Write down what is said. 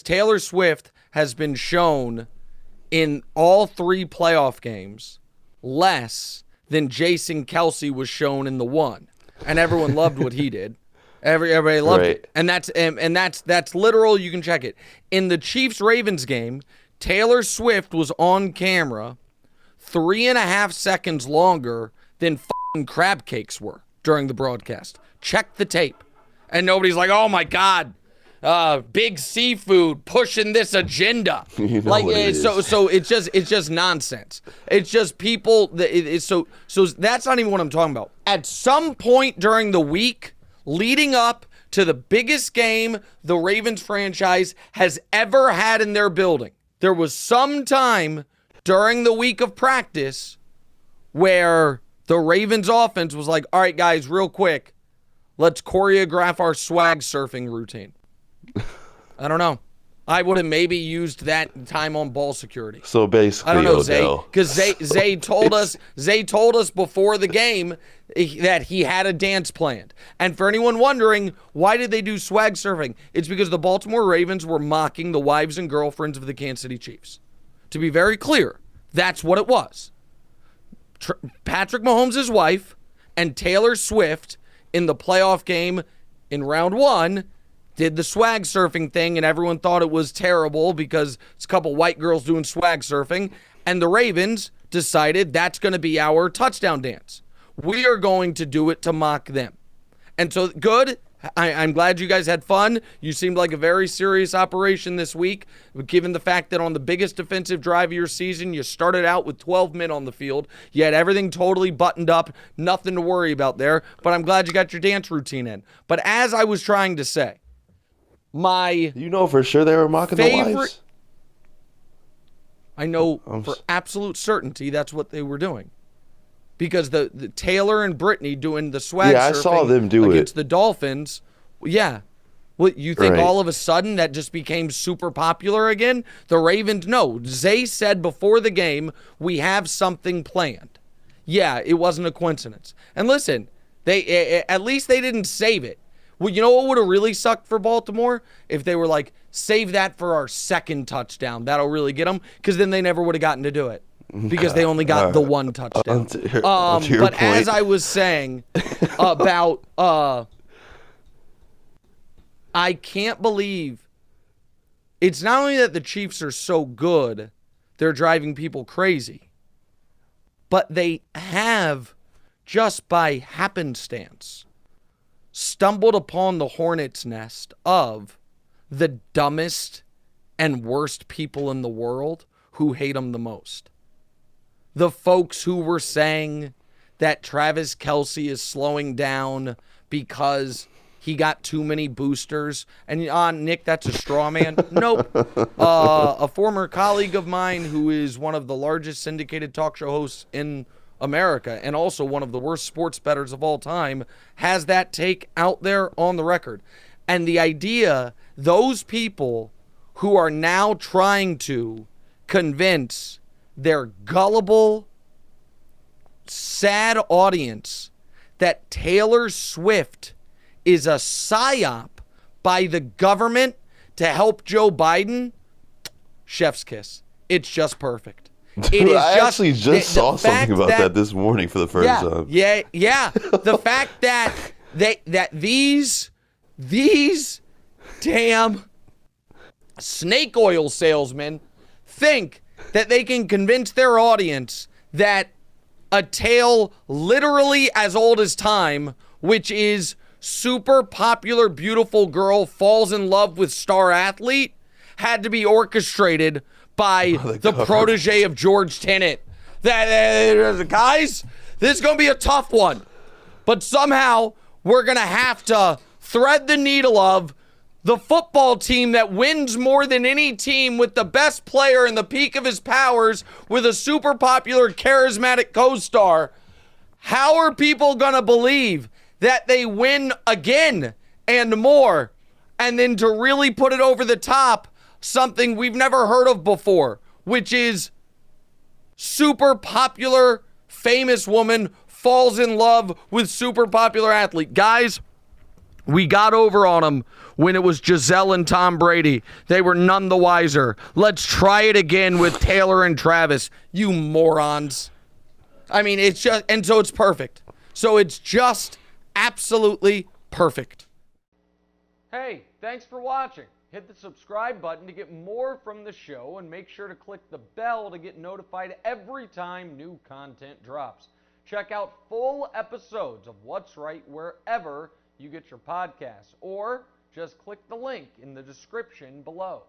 Taylor Swift has been shown in all 3 playoff games less than Jason Kelce was shown in the one. And everyone loved what he did. Everybody loved it. And that's literal. You can check it. In the Chiefs-Ravens game, Taylor Swift was on camera 3.5 seconds longer than fucking crab cakes were during the broadcast. Check the tape. And nobody's like, oh my God, big seafood pushing this agenda. You know like so it's just nonsense. It's just people so that's not even what I'm talking about. At some point during the week leading up to the biggest game the Ravens franchise has ever had in their building, there was some time during the week of practice where the Ravens offense was like, all right, guys, real quick, let's choreograph our swag surfing routine. I don't know. I would have maybe used that time on ball security. So basically, I don't know, Odell. Zay, because Zay told us before the game that he had a dance planned. And for anyone wondering, why did they do swag surfing? It's because the Baltimore Ravens were mocking the wives and girlfriends of the Kansas City Chiefs. To be very clear, that's what it was. Patrick Mahomes' wife and Taylor Swift in the playoff game in round 1 did the swag surfing thing, and everyone thought it was terrible because it's a couple white girls doing swag surfing, and the Ravens decided that's going to be our touchdown dance. We are going to do it to mock them. And so, good. I'm glad you guys had fun. You seemed like a very serious operation this week, given the fact that on the biggest defensive drive of your season, you started out with 12 men on the field. You had everything totally buttoned up, nothing to worry about there, but I'm glad you got your dance routine in. But as I was trying to say, you know for sure they were mocking the wives? I know for absolute certainty that's what they were doing. Because the Taylor and Brittany doing the swag surfing I saw them do against it. the Dolphins. Yeah. What, you think Right. all of a sudden that just became super popular again? The Ravens, no. Zay said before the game, we have something planned. Yeah, it wasn't a coincidence. And listen, at least they didn't save it. Well, you know what would have really sucked for Baltimore? If they were like, save that for our second touchdown. That'll really get them. Because then they never would have gotten to do it. Because they only got the one touchdown. To your But point. as I was saying about, I can't believe it's not only that the Chiefs are so good, they're driving people crazy, but they have, just by happenstance, stumbled upon the hornet's nest of the dumbest and worst people in the world who hate them the most. The folks who were saying that Travis Kelce is slowing down because he got too many boosters. And Nick, that's a straw man. Nope. A former colleague of mine who is one of the largest syndicated talk show hosts in America and also one of the worst sports bettors of all time has that take out there on the record. And the idea, those people who are now trying to convince their gullible, sad audience that Taylor Swift is a psyop by the government to help Joe Biden, chef's kiss. It's just perfect. Dude, I actually just saw something about that this morning for the first time. Yeah. The fact that these damn snake oil salesmen think that they can convince their audience that a tale literally as old as time, which is super popular, beautiful girl falls in love with star athlete, had to be orchestrated by the protege of George Tenet. Guys, this is going to be a tough one. But somehow we're going to have to thread the needle of the football team that wins more than any team with the best player in the peak of his powers with a super popular, charismatic co-star. How are people going to believe that they win again and more? And then to really put it over the top, something we've never heard of before, which is super popular, famous woman falls in love with super popular athlete. Guys, we got over on them when it was Giselle and Tom Brady. They were none the wiser. Let's try it again with Taylor and Travis. You morons. I mean, it's just, and so it's perfect. So it's just absolutely perfect. Hey, thanks for watching. Hit the subscribe button to get more from the show, and make sure to click the bell to get notified every time new content drops. Check out full episodes of What's Right wherever you get your podcasts, or just click the link in the description below.